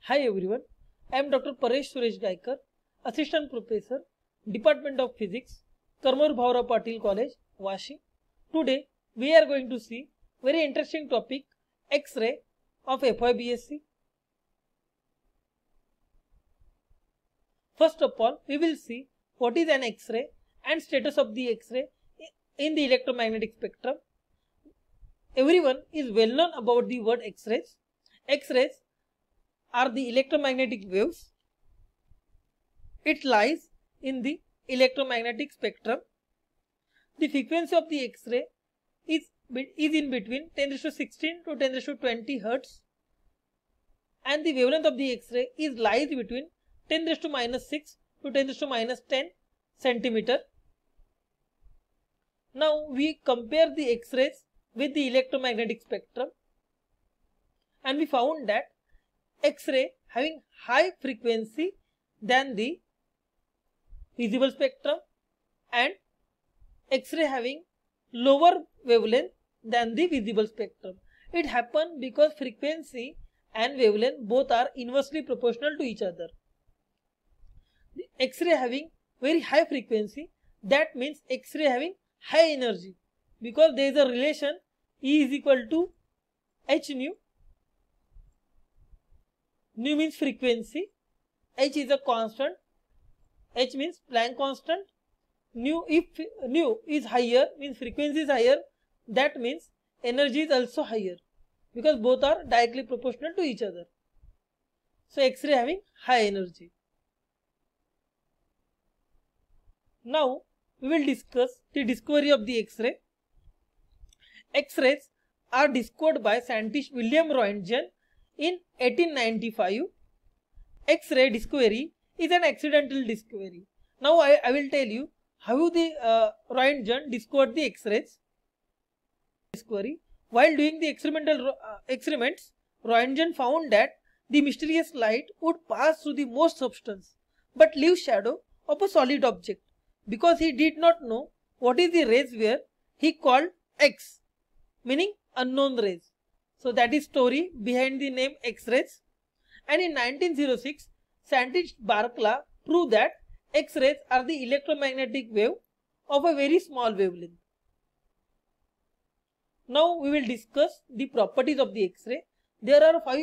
Hi everyone, I am Dr. Paresh Suresh Gaikar, Assistant Professor, Department of Physics, Karmur Bhaura Patil College, Vashi. Today we are going to see very interesting topic X-ray of FYBSc. First of all, we will see what is an X-ray and status of the X-ray in the electromagnetic spectrum. Everyone is well known about the word X-rays. X-rays are the electromagnetic waves. It lies in the electromagnetic spectrum. The frequency of the X-ray is in between 10⁻16 to 10⁻20 Hz, and the wavelength of the X-ray lies between 10⁻⁻6 to 10⁻⁻10 centimeter. Now we compare the X-rays with the electromagnetic spectrum, and we found that X-ray having high frequency than the visible spectrum and X-ray having lower wavelength than the visible spectrum. It happened because frequency and wavelength both are inversely proportional to each other. The X-ray having very high frequency, that means X-ray having high energy, because there is a relation E is equal to h nu. Nu means frequency, h is a constant, h means Planck constant. If nu is higher, means frequency is higher, that means energy is also higher, because both are directly proportional to each other. So X-ray having high energy. Now we will discuss the discovery of the X-ray. X-rays are discovered by scientist William Roentgen in 1895. X-ray discovery is an accidental discovery. Now I will tell you how the Roentgen discovered the X-rays. Discovery. While doing the experimental experiments, Roentgen found that the mysterious light would pass through the most substance but leave shadow of a solid object. Because he did not know what is the rays were, he called X, meaning unknown rays. So that is story behind the name X-rays. And in 1906, scientist Barkla proved that X-rays are the electromagnetic wave of a very small wavelength. Now we will discuss the properties of the X-ray. There are 5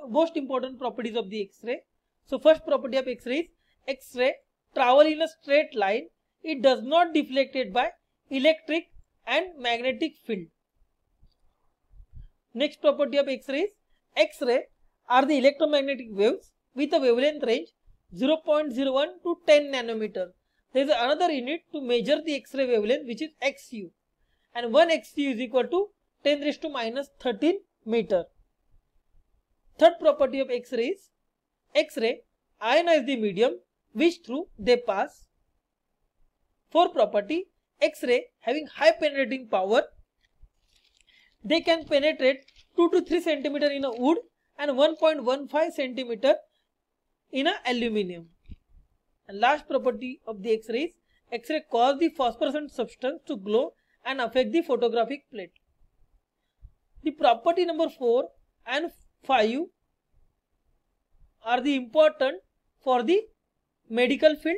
most important properties of the X-ray. So first property of X-ray is X-ray travel in a straight line. It does not deflected by electric and magnetic field. Next property of X-ray is X-ray are the electromagnetic waves with a wavelength range 0.01 to 10 nanometer. There is another unit to measure the X-ray wavelength, which is XU, and 1 XU is equal to 10⁻⁻13 meter. Third property of X-ray is X-ray ionize the medium which through they pass. Fourth property, X-ray having high penetrating power. They can penetrate 2 to 3 centimeter in a wood and 1.15 centimeter in a aluminium. And last property of the X-ray is X-ray cause the phosphorescent substance to glow and affect the photographic plate. The property number 4 and 5 are the important for the medical field.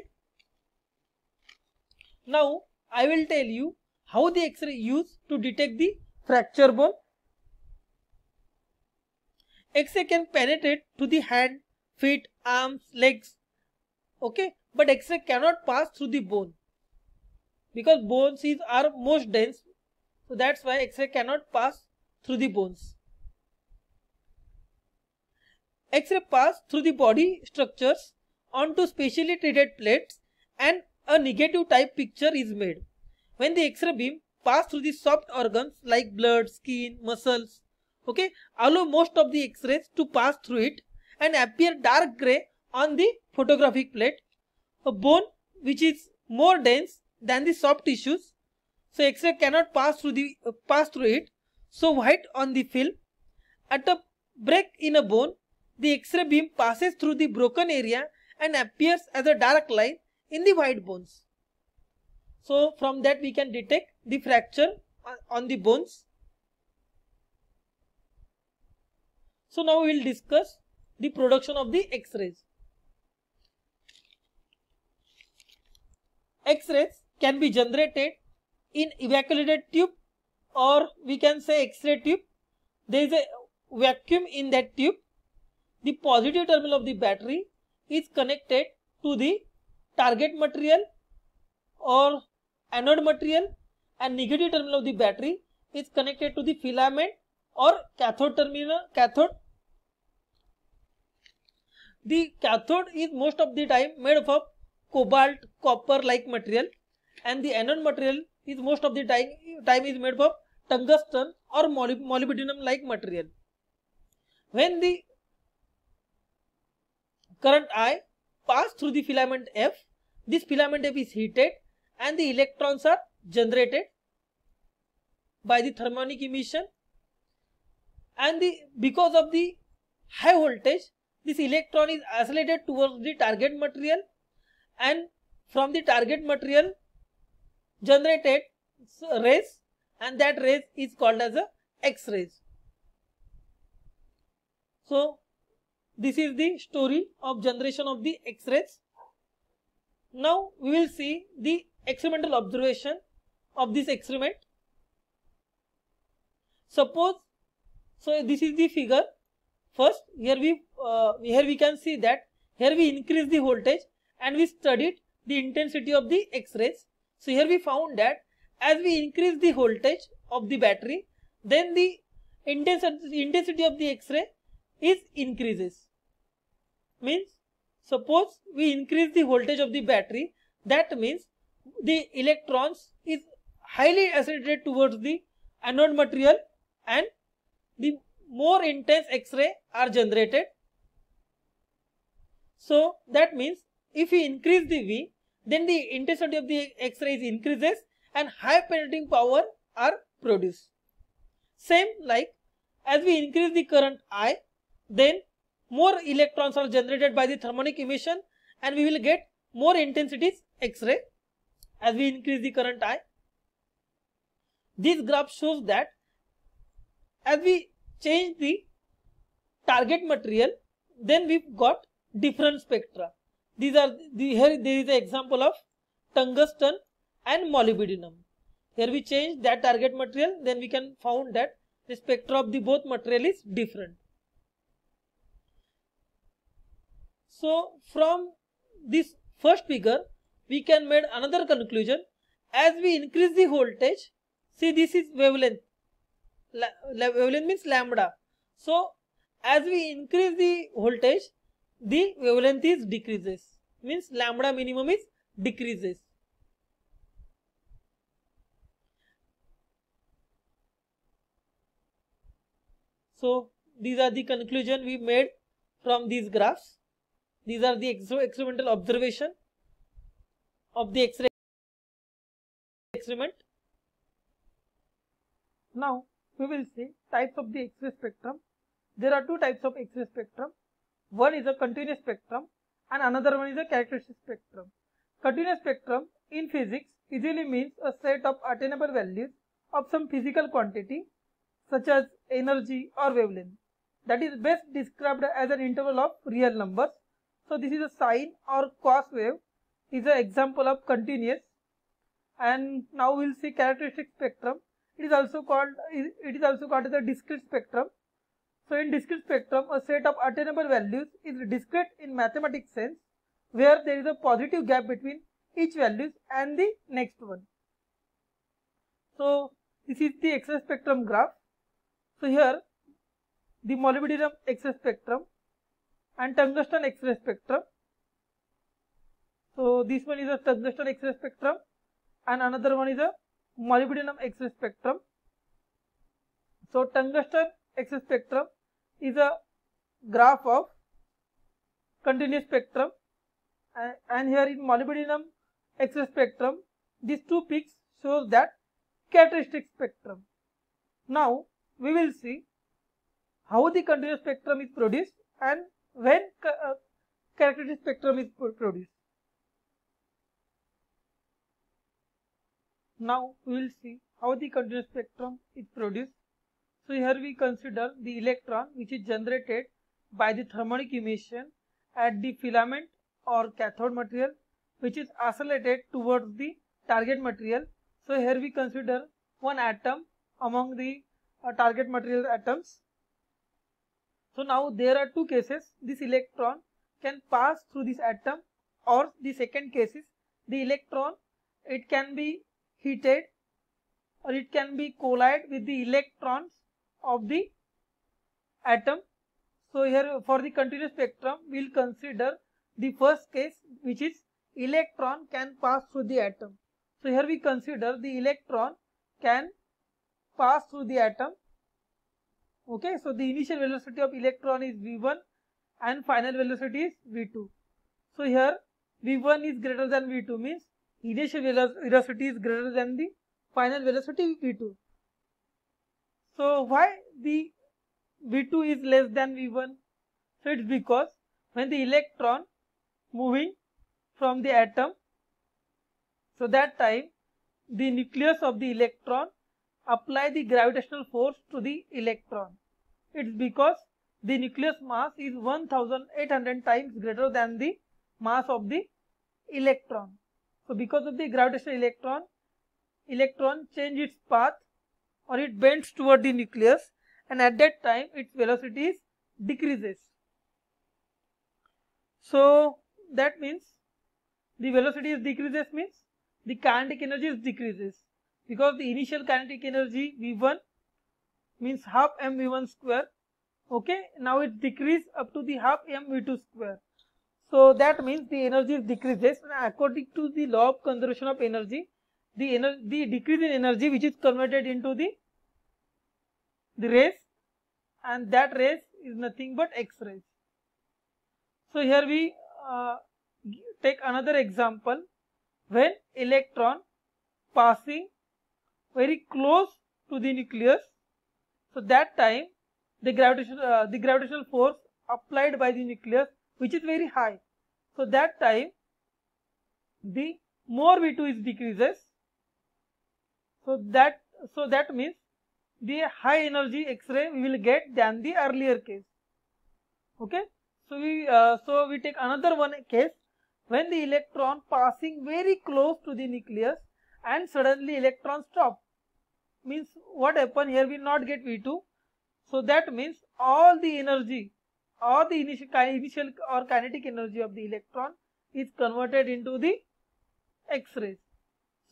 Now I will tell you how the X-ray used to detect the fracture bone. X-ray can penetrate to the hand, feet, arms, legs. Okay, but X-ray cannot pass through the bone because bones are most dense. So that's why X-ray cannot pass through the bones. X-ray pass through the body structures onto specially treated plates, and a negative type picture is made. When the X-ray beam pass through the soft organs like blood, skin, muscles, okay, allow most of the X-rays to pass through it and appear dark grey on the photographic plate. A bone which is more dense than the soft tissues, so X-ray cannot pass through it, so white on the film. At a break in a bone, the X-ray beam passes through the broken area and appears as a dark line in the white bones. So from that we can detect the fracture on the bones. So now we will discuss the production of the X-rays. X-rays can be generated in evacuated tube, or we can say X-ray tube. There is a vacuum in that tube. The positive terminal of the battery is connected to the target material or anode material, and negative terminal of the battery is connected to the filament or cathode terminal. The cathode is most of the time made up of cobalt, copper like material, and the anode material is most of the time is made up of tungsten or molybdenum like material. When the current I pass through the filament F, this filament F is heated and the electrons are generated by the thermionic emission, and because of the high voltage, this electron is accelerated towards the target material, and from the target material generated rays, and that rays is called as a X-rays. So this is the story of generation of the X-rays. Now we will see the experimental observation of this experiment. Suppose, so this is the figure. First, here we can see that here we increase the voltage and we studied the intensity of the X-rays. So here we found that as we increase the voltage of the battery, then the intensity of the X-ray is increases. Means, suppose we increase the voltage of the battery, that means the electrons is highly accelerated towards the anode material and the more intense X-ray are generated. So that means if we increase the V, then the intensity of the X-rays increases and high penetrating power are produced. Same like as we increase the current I, then more electrons are generated by the thermionic emission and we will get more intensities X-ray as we increase the current I. This graph shows that as we change the target material, then we've got different spectra. These are here there is an example of tungsten and molybdenum. Here we change that target material, then we can found that the spectra of the both material is different. So from this first figure, we can make another conclusion. As we increase the voltage, see this is wavelength. Wavelength means lambda. So as we increase the voltage, the wavelength is decreases. Means lambda minimum is decreases. So these are the conclusion we made from these graphs. These are the experimental observation of the X-ray experiment. Now we will see types of the X-ray spectrum. There are two types of X-ray spectrum. One is a continuous spectrum and another one is a characteristic spectrum. Continuous spectrum in physics usually means a set of attainable values of some physical quantity such as energy or wavelength that is best described as an interval of real numbers. So this is a sine or cos wave is an example of continuous. And now we will see characteristic spectrum. It is also called as a discrete spectrum. So in discrete spectrum, a set of attainable values is discrete in mathematical sense, where there is a positive gap between each values and the next one. So this is the X-ray spectrum graph. So here the molybdenum X-ray spectrum and tungsten X-ray spectrum. So this one is a tungsten X-ray spectrum and another one is a molybdenum X-ray spectrum. So tungsten X-ray spectrum is a graph of continuous spectrum, and here in molybdenum X-ray spectrum, these two peaks shows that characteristic spectrum. Now we will see how the continuous spectrum is produced and when characteristic spectrum is produced. Now we will see how the continuous spectrum is produced. So here we consider the electron which is generated by the thermonic emission at the filament or cathode material which is oscillated towards the target material. So here we consider one atom among the target material atoms. So now there are two cases. This electron can pass through this atom, or the second case is the electron, it can be heated or it can be collide with the electrons of the atom. So here for the continuous spectrum we will consider the first case, which is electron can pass through the atom. So here we consider the electron can pass through the atom. Okay, so the initial velocity of electron is v1 and final velocity is v2. So here v1 is greater than v2 means initial velocity is greater than the final velocity v2. So why the v2 is less than v1? So it's because when the electron moving from the atom, so that time the nucleus of the electron apply the gravitational force to the electron. It's because the nucleus mass is 1800 times greater than the mass of the electron. So because of the gravitational electron change its path or it bends toward the nucleus, and at that time its velocity decreases. So that means the velocity decreases means the kinetic energy decreases, because the initial kinetic energy v1 means half mv1 square. Okay, now it decreases up to the half mv2 square. So that means the energy decreases, and according to the law of conservation of energy, the decrease in energy which is converted into the rays, and that rays is nothing but X-rays. So here we take another example. When electron passing very close to the nucleus, so that time the gravitational force applied by the nucleus which is very high. So that time the more v2 is decreases. So that means the high energy X-ray we will get than the earlier case. Okay, so we take another one case. When the electron passing very close to the nucleus and suddenly electron stop, means what happen here, we will not get v2. So that means all the energy or the initial or kinetic energy of the electron is converted into the X-rays.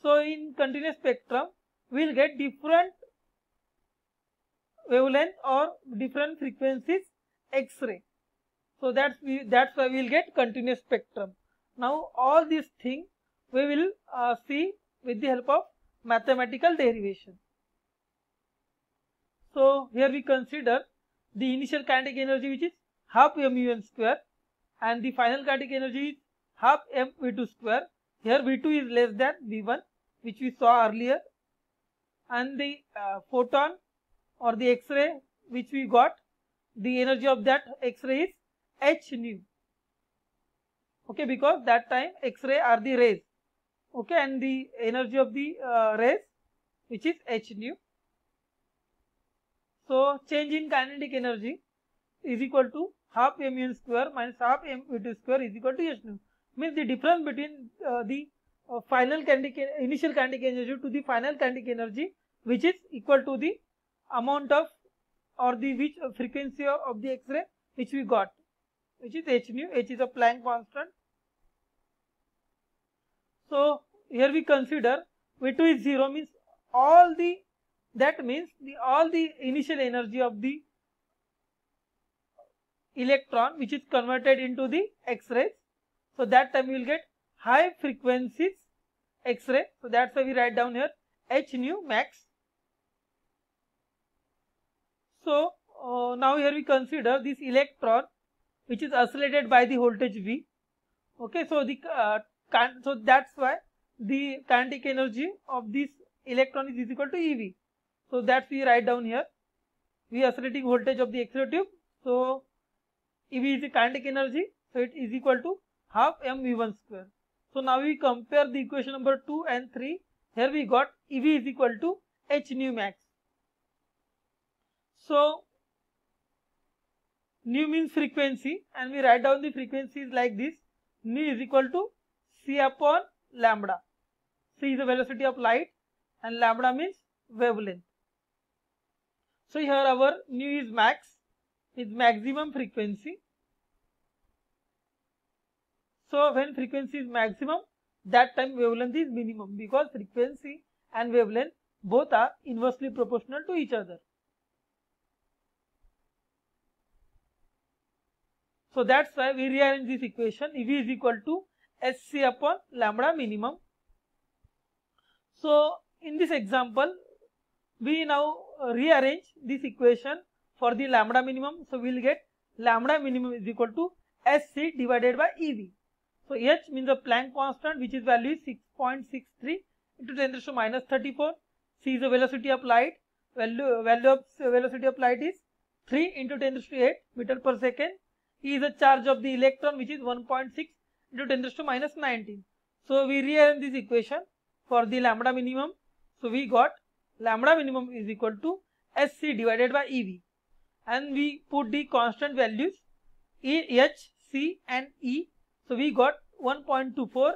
So in continuous spectrum we will get different wavelength or different frequencies X-ray. So that's why we will get continuous spectrum. Now all these things we will see with the help of mathematical derivation. So here we consider the initial kinetic energy which is half mv1 square, and the final kinetic energy is half mv2 square. Here v2 is less than v1, which we saw earlier, and the photon or the X-ray which we got, the energy of that X-ray is h nu. Okay, because that time X-ray are the rays. Okay, and the energy of the rays which is h nu. So change in kinetic energy is equal to half mv1 square minus half mv2 square is equal to h nu. Means the difference between the initial kinetic energy to the final kinetic energy, which is equal to the amount of or the frequency of the X-ray which we got, which is h nu. H is a Planck constant. So here we consider v2 is 0 means all the initial energy of the electron which is converted into the X-rays. So that time we will get high frequencies X-ray. So that's why we write down here h nu max. So now here we consider this electron which is oscillated by the voltage V. Okay, so that's why the kinetic energy of this electron is equal to EV. So that we write down here, V oscillating voltage of the X-ray tube. So EV is the kinetic energy, so it is equal to half mv1 square. So now we compare the equation number 2 and 3. Here we got EV is equal to h nu max. So Nu means frequency, and we write down the frequencies like this. Nu is equal to c upon lambda. C is the velocity of light and lambda means wavelength. So here our nu is max, is maximum frequency. So when frequency is maximum, that time wavelength is minimum, because frequency and wavelength both are inversely proportional to each other. So that's why we rearrange this equation. V is equal to Sc upon lambda minimum. So in this example, we now rearrange this equation for the lambda minimum. So we will get lambda minimum is equal to Sc divided by Ev. So H means the Planck constant, which is value is 6.63 into 10 raised to minus 34. C is the velocity of light. Value of velocity of light is 3 into 10 raised to 8 meter per second. E is the charge of the electron, which is 1.6 into 10 raised to minus 19. So we rearrange this equation for the lambda minimum. So we got lambda minimum is equal to Sc divided by Ev, and we put the constant values H, C and E. So we got 1.24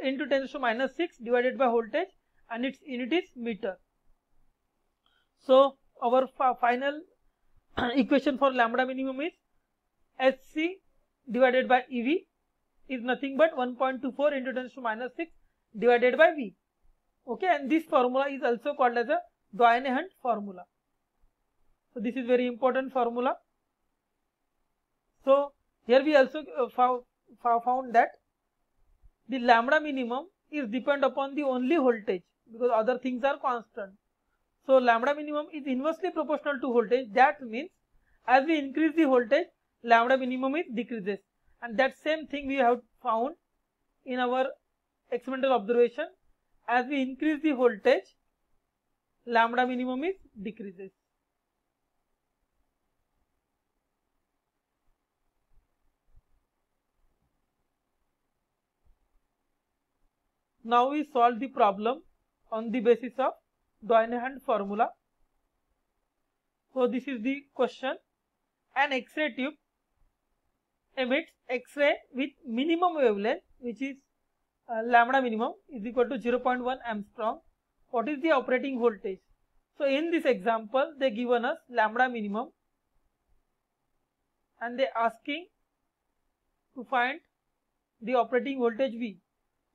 into 10 raised to minus 6 divided by voltage, and its unit is meter. So our final equation for lambda minimum is Sc divided by Ev is nothing but 1.24 into 10 raised to minus 6 divided by V. Okay, and this formula is also called as a Doyne-Hunt formula. So this is very important formula. So here we also found that the lambda minimum is depend upon the only voltage, because other things are constant. So lambda minimum is inversely proportional to voltage. That means as we increase the voltage, lambda minimum is decreases, and that same thing we have found in our experimental observation. As we increase the voltage, lambda minimum is decreases. Now we solve the problem on the basis of Doyne-Hunt formula. So this is the question. An X-ray tube emits X-ray with minimum wavelength, which is lambda minimum is equal to 0.1 angstrom. What is the operating voltage? So in this example, they given us lambda minimum, and they asking to find the operating voltage V.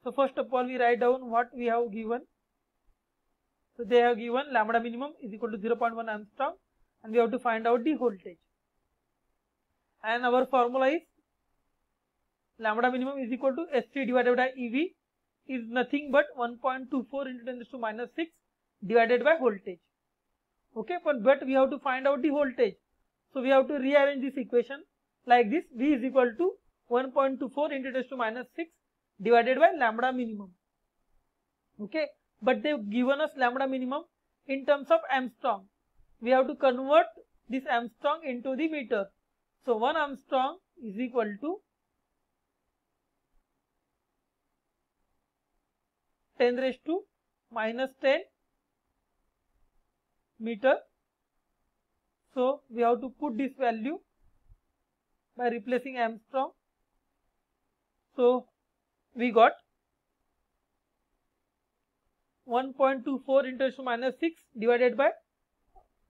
So first of all, we write down what we have given. So they have given lambda minimum is equal to 0.1 angstrom, and we have to find out the voltage. And our formula is lambda minimum is equal to Sc divided by Ev is nothing but 1.24 into 10 raised to minus 6 divided by voltage. Okay, but we have to find out the voltage. So we have to rearrange this equation like this. V is equal to 1.24 into 10 raised to minus 6 divided by lambda minimum. Okay, but they have given us lambda minimum in terms of angstrom. We have to convert this angstrom into the meter. So 1 angstrom is equal to 10 raised to minus 10 meter. So we have to put this value by replacing angstrom. So we got 1.24 into 10 to minus 6 divided by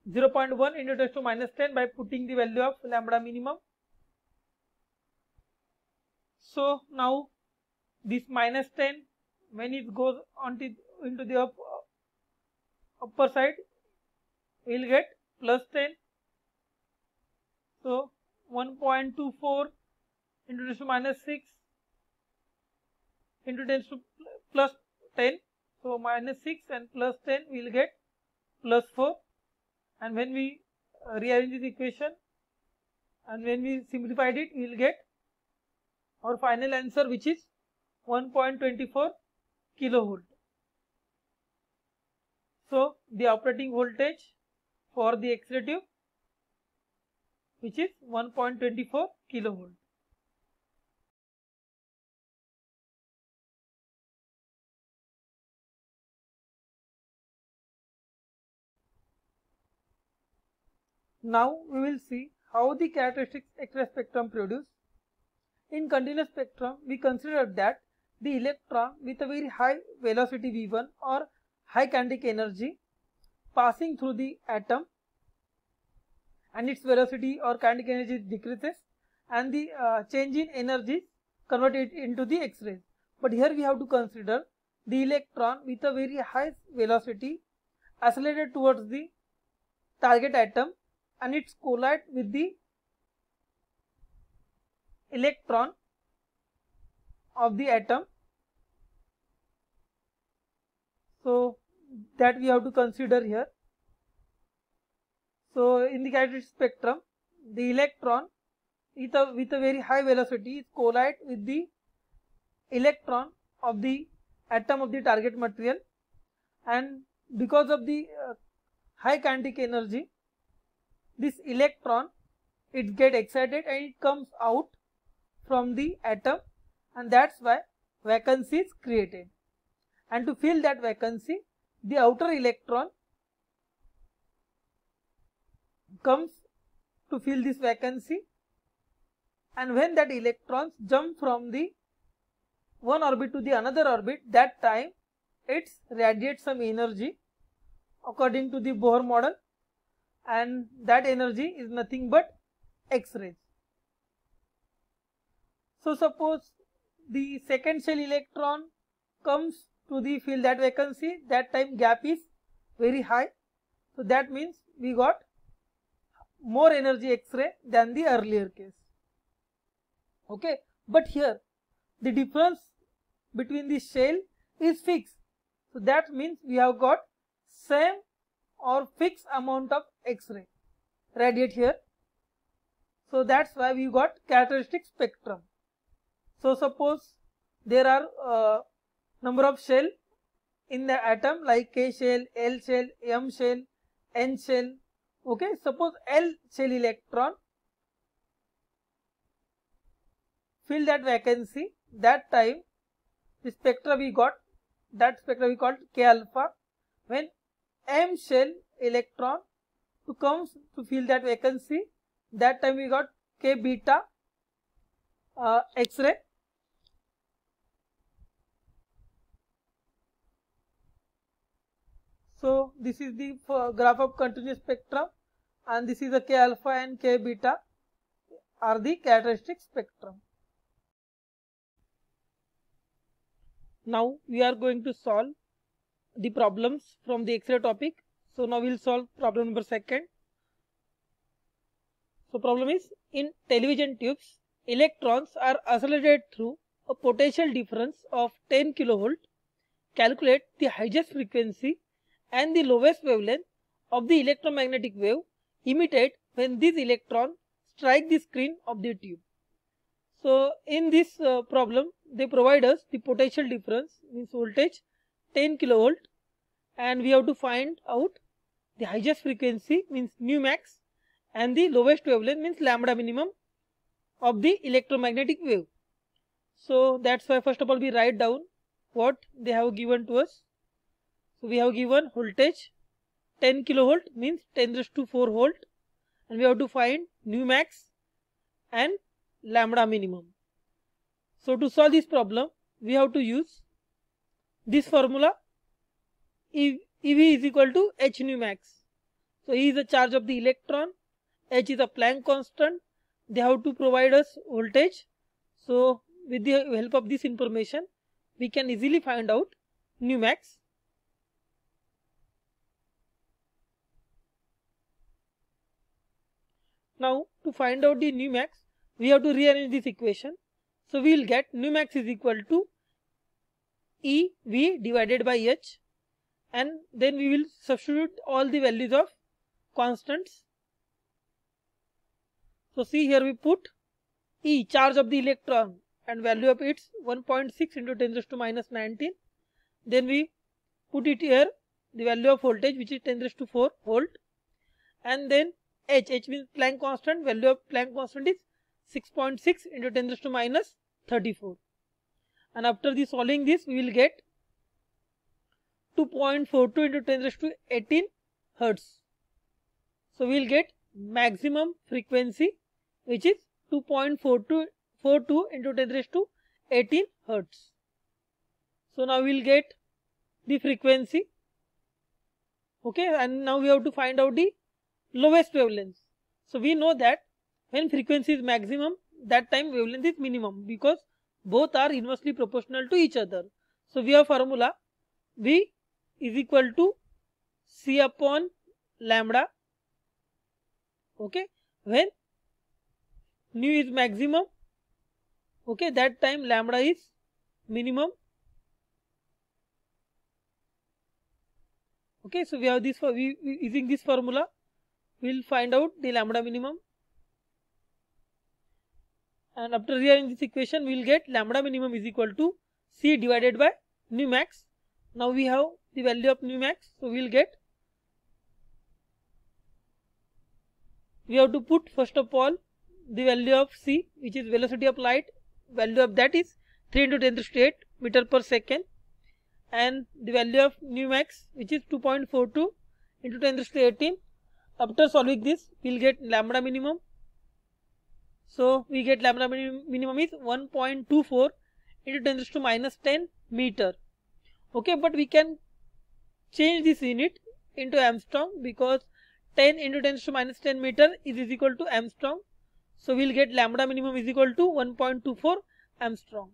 0.1 into 10 to minus 10 by putting the value of lambda minimum. So now this minus 10, when it goes into the upper side, we will get plus 10. So 1.24 into 10 to minus 6 into 10 to plus 10. So minus 6 and plus 10 we will get plus 4. And when we rearrange this equation and when we simplified it, we will get our final answer, which is 1.24 kilovolt. So the operating voltage for the X-ray tube, which is 1.24 kilovolt. Now we will see how the characteristic X-ray spectrum produced. In continuous spectrum, we consider that the electron with a very high velocity v1 or high kinetic energy passing through the atom, and its velocity or kinetic energy decreases, and the change in energy converted into the X-rays. But here we have to consider the electron with a very high velocity accelerated towards the target atom, and it's collide with the electron of the atom. So that we have to consider here. So in the characteristic spectrum, the electron with a very high velocity is collide with the electron of the atom of the target material, and because of the high kinetic energy, this electron, it get excited and it comes out from the atom, and that's why vacancy is created. And to fill that vacancy, the outer electron comes to fill this vacancy, and when that electrons jump from the one orbit to the another orbit, that time it radiates some energy according to the Bohr model, and that energy is nothing but X-rays. So suppose the second shell electron comes to the fill that vacancy, that time gap is very high, so that means we got more energy X-ray than the earlier case. Okay, but here the difference between the shell is fixed, so that means we have got same or fixed amount of X-ray radiate here. So that's why we got characteristic spectrum. So suppose there are number of shell in the atom like K shell, L shell, M shell, N shell. Okay, suppose L shell electron fill that vacancy, that time the spectra we got, that spectra we called K alpha. When M shell electron comes to fill that vacancy, that time we got K beta X-ray. So this is the graph of continuous spectrum, and this is the K alpha and K beta are the characteristic spectrum. Now we are going to solve the problems from the X-ray topic. So now we will solve problem number 2. So problem is, in television tubes, electrons are accelerated through a potential difference of 10 kilovolt. Calculate the highest frequency and the lowest wavelength of the electromagnetic wave emitted when these electrons strike the screen of the tube. So in this problem, they provide us the potential difference, means voltage 10 kilovolt, and we have to find out the highest frequency, means nu max, and the lowest wavelength, means lambda minimum of the electromagnetic wave. So that's why first of all we write down what they have given to us. So we have given voltage 10 kilovolt, means 10⁴ volt, and we have to find nu max and lambda minimum. So to solve this problem, we have to use this formula, EV is equal to h nu max. So E is the charge of the electron, h is a Planck constant, they have to provide us voltage. So with the help of this information, we can easily find out nu max. Now to find out the nu max, we have to rearrange this equation. So we will get nu max is equal to EV divided by h, and then we will substitute all the values of constants. So see, here we put E, charge of the electron, and value of its 1.6 into 10⁻⁻19. Then we put it here, the value of voltage, which is 10⁴ volt, and then h means Planck constant, value of Planck constant is 6.6 into 10⁻34. And after the solving this, we will get 2.42 into 10⁻18 hertz. So we will get maximum frequency, which is 2.42 into 10 raised to 18 hertz. So now we will get the frequency. Okay, and now we have to find out the lowest wavelength. So we know that when frequency is maximum, that time wavelength is minimum, because both are inversely proportional to each other. So we have formula V is equal to C upon lambda. Okay, when nu is maximum, okay, that time lambda is minimum. Okay, so we have this, using this formula we will find out the lambda minimum, and after rearranging this equation we will get lambda minimum is equal to C divided by nu max. Now we have the value of nu max, so we will get, we have to put first of all the value of C, which is velocity of light, value of that is 3 into 10 to 8 meter per second, and the value of nu max, which is 2.42 into 10 to 18. After solving this, we will get lambda minimum. So we get lambda minimum is 1.24 into 10 to minus 10 meter. Okay, but we can change this unit into Armstrong, because 10 into 10 to minus 10 meter is equal to Armstrong. So we will get lambda minimum is equal to 1.24 Armstrong.